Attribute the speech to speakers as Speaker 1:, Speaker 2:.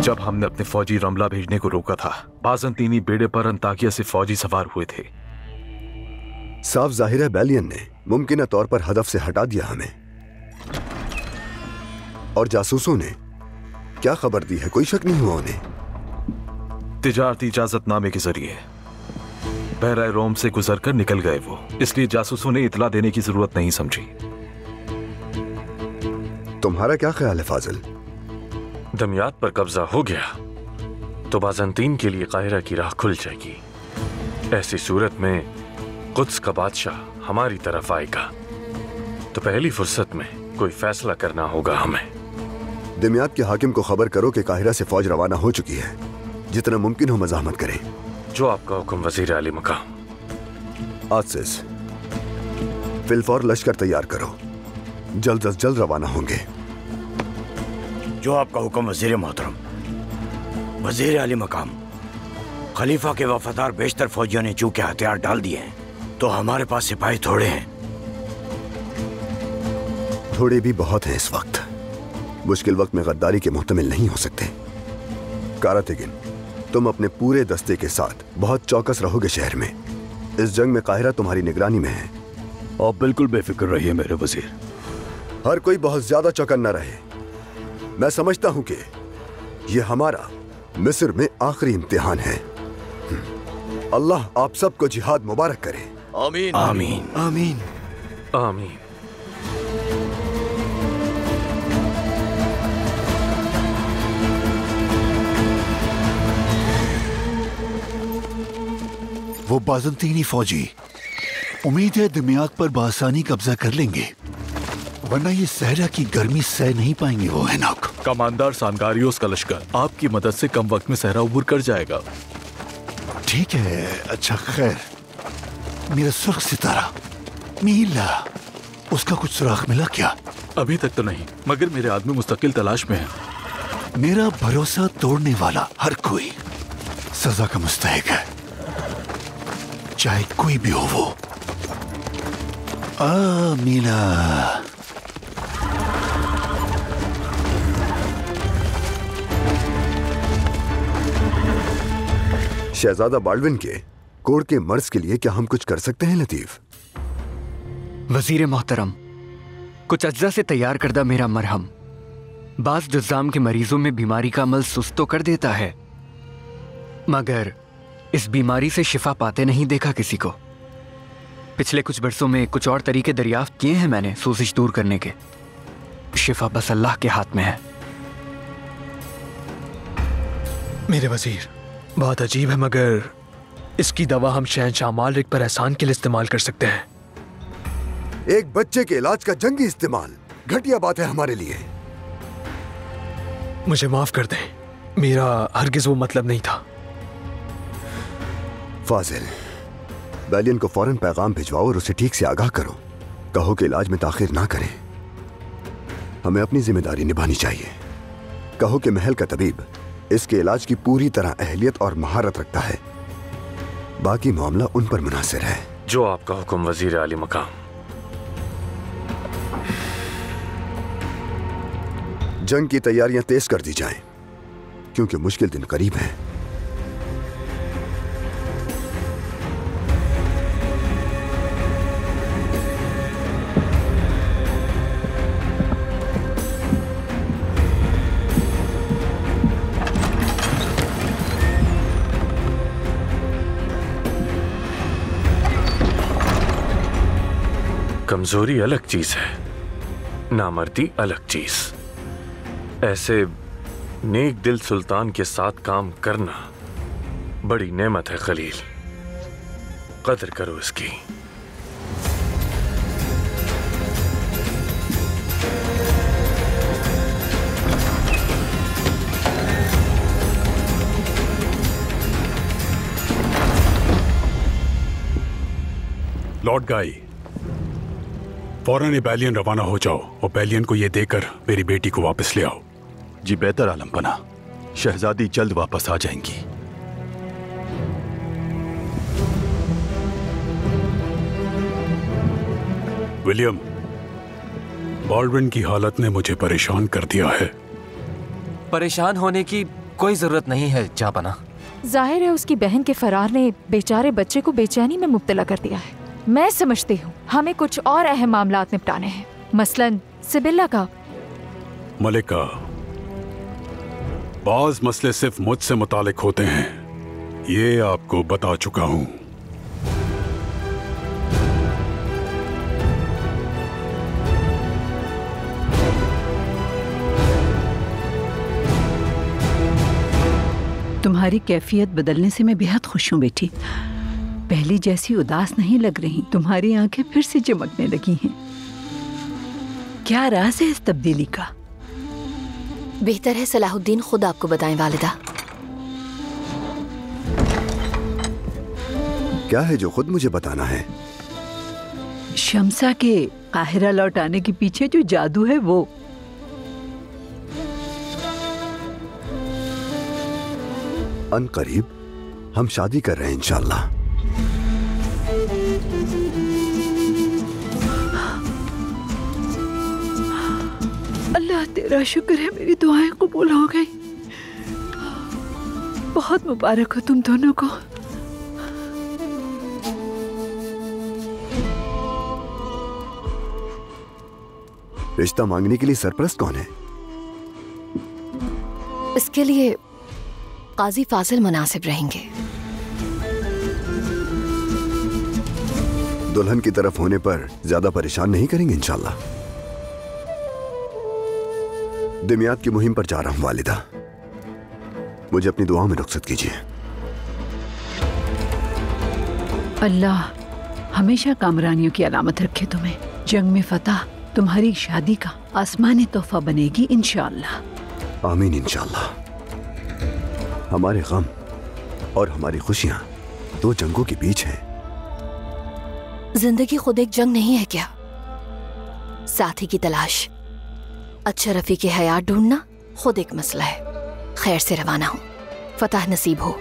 Speaker 1: जब हमने अपने फौजी रमला भेजने को रोका था, बाज़ंतीनी बेड़े पर अंताकिया से फौजी सवार हुए थे।
Speaker 2: साफ जाहिर है बैलियन ने मुमकिन तौर पर हदफ से हटा दिया हमें। और जासूसों ने क्या खबर दी है, कोई शक नहीं हुआ उन्हें।
Speaker 1: तिजारती इजाजतनामे के जरिए बहराए रोम से गुजरकर निकल गए वो, इसलिए जासूसों ने इतला देने की जरूरत नहीं समझी।
Speaker 2: तुम्हारा क्या ख्याल है फाजिल?
Speaker 3: दमियात पर कब्जा हो गया तो बाज़ंतीन के लिए काहिरा की राह खुल जाएगी। ऐसी सूरत में कुद्स का बादशाह हमारी तरफ आएगा तो पहली फुर्सत में कोई फैसला करना होगा हमें।
Speaker 2: दमियात के हाकिम को खबर करो कि काहिरा से फौज रवाना हो चुकी है। जितना मुमकिन हो मज़ाहमत करें।
Speaker 3: जो आपका हुक्म वजीर आली मकाम।
Speaker 2: आसिस, फिलफौर लश्कर तैयार करो, जल्द अज जल्द रवाना होंगे।
Speaker 4: जो आपका हुक्म वजीर मोहतरम। वजीर आली मकाम, खलीफा के वफादार बेशतर फौजियों ने चूंकि हथियार डाल दिए हैं तो हमारे पास सिपाही थोड़े हैं।
Speaker 2: थोड़े भी बहुत हैं इस वक्त। मुश्किल वक्त में गद्दारी के मुहतमिल नहीं हो सकते। कारातेगिन, तुम अपने पूरे दस्ते के साथ बहुत चौकस रहोगे शहर में। इस जंग में काहिरा तुम्हारी निगरानी में है।
Speaker 5: आप बिल्कुल बेफिक्र रहिए मेरे वजीर।
Speaker 2: हर कोई बहुत ज्यादा चौकन्ना रहे। मैं समझता हूं कि यह हमारा मिस्र में आखिरी इम्तिहान है। अल्लाह आप सबको जिहाद मुबारक करे।
Speaker 4: आमीन
Speaker 6: आमीन
Speaker 4: आमीन
Speaker 3: आमीन।
Speaker 6: वो बाज़ंतीनी फौजी उम्मीद है दमियात पर बासानी कब्जा कर लेंगे, वरना ये सहरा की गर्मी सह नहीं पाएंगे वो हैनोक।
Speaker 1: कमांडर सानगारियोस का लश्कर आपकी मदद से कम वक्त में सहरा उबूर कर जाएगा।
Speaker 6: ठीक है, अच्छा खैर, मेरा सुर्ख सितारा मीला, उसका कुछ सुराग मिला क्या?
Speaker 1: अभी तक तो नहीं, मगर मेरे आदमी मुस्तकिल तलाश में है।
Speaker 6: मेरा भरोसा तोड़ने वाला हर कोई सजा का मुस्तहिक है, चाहे कोई भी हो वो। मीला,
Speaker 2: शहजादा बाल्डविन के कोड के मर्ज के लिए क्या हम कुछ कर सकते हैं लतीफ?
Speaker 7: वजीर मोहतरम, कुछ अज्जा से तैयार करदा मेरा मरहम बाज जुज़ाम के मरीजों में बीमारी का अमल सुस्त तो कर देता है, मगर इस बीमारी से शिफा पाते नहीं देखा किसी को। पिछले कुछ बरसों में कुछ और तरीके दरियाफ्त किए हैं मैंने सोजिश दूर करने के। शिफा बस अल्लाह के हाथ में है।
Speaker 8: मेरे वजीर, बहुत अजीब है, मगर इसकी दवा हम शहंशाह मालिक पर एहसान के लिए इस्तेमाल कर सकते हैं।
Speaker 2: एक बच्चे के इलाज का जंगी इस्तेमाल घटिया बात है हमारे लिए।
Speaker 8: मुझे माफ कर दें, मेरा हरगिज वो मतलब नहीं था।
Speaker 2: फाजिल, बैलियन को फौरन पैगाम भिजवाओ और उसे ठीक से आगाह करो। कहो कि इलाज में ताखिर ना करें, हमें अपनी जिम्मेदारी निभानी चाहिए। कहो कि महल का तबीब इसके इलाज की पूरी तरह अहलियत और महारत रखता है, बाकी मामला उन पर मुनासिर है।
Speaker 3: जो आपका हुक्म वजीर आली मकाम।
Speaker 2: जंग की तैयारियां तेज कर दी जाएं, क्योंकि मुश्किल दिन करीब है।
Speaker 3: कमजोरी अलग चीज है, नामर्दी अलग चीज। ऐसे नेक दिल सुल्तान के साथ काम करना बड़ी नेमत है खलील, कदर करो इसकी।
Speaker 5: लॉर्ड गाई, फौरन बैलियन रवाना हो जाओ और बैलियन को यह देकर मेरी बेटी को वापस ले आओ।
Speaker 9: जी बेहतर आलम पना, शहजादी जल्द वापस आ जाएंगी।
Speaker 5: विलियम, बाल्डविन की हालत ने मुझे परेशान कर दिया है।
Speaker 10: परेशान होने की कोई जरूरत नहीं है जापना।
Speaker 11: जाहिर है उसकी बहन के फरार ने बेचारे बच्चे को बेचैनी में मुब्तला कर दिया है। मैं समझती हूँ हमें कुछ और अहम मामलात निपटाने हैं, मसलन सिबिल्ला का।
Speaker 5: मलिका, बाज मसले सिर्फ मुझसे मुतालिक होते हैं, ये आपको बता चुका हूं।
Speaker 12: तुम्हारी कैफियत बदलने से मैं बेहद खुश हूँ बेटी। पहली जैसी उदास नहीं लग रही, तुम्हारी आंखें फिर से चमकने लगी हैं। क्या राज है इस तब्दीली का?
Speaker 13: बेहतर है सलाहुद्दीन खुद आपको बताएं वालिदा।
Speaker 2: क्या है जो खुद मुझे बताना है?
Speaker 12: शम्सा के काहिरा लौट आने के पीछे जो जादू है वो।
Speaker 2: अनकरीब हम शादी कर रहे हैं इंशाल्लाह।
Speaker 12: अल्लाह तेरा शुक्र है मेरी दुआएं कबूल हो गई। बहुत मुबारक हो तुम दोनों को।
Speaker 2: रिश्ता मांगने के लिए सरपरस्त कौन है?
Speaker 13: इसके लिए काजी फाजिल मुनासिब रहेंगे।
Speaker 2: दुल्हन की तरफ होने पर ज्यादा परेशान नहीं करेंगे इंशाल्लाह। दिमियात की मुहिम पर जा रहा हूं वालिदा, मुझे अपनी दुआओं में रुखसत कीजिए।
Speaker 12: अल्लाह हमेशा कामरानियों की अलामत रखे तुम्हें। जंग में फतह तुम्हारी शादी का आसमानी तोहफा बनेगी इंशाअल्लाह।
Speaker 2: आमीन इंशाअल्लाह। हमारे गम और हमारी खुशियां दो जंगों के बीच हैं।
Speaker 13: जिंदगी खुद एक जंग नहीं है क्या? साथी की तलाश, अच्छा रफीक हयात ढूंढना खुद एक मसला है। खैर से रवाना हो, फतह नसीब हो।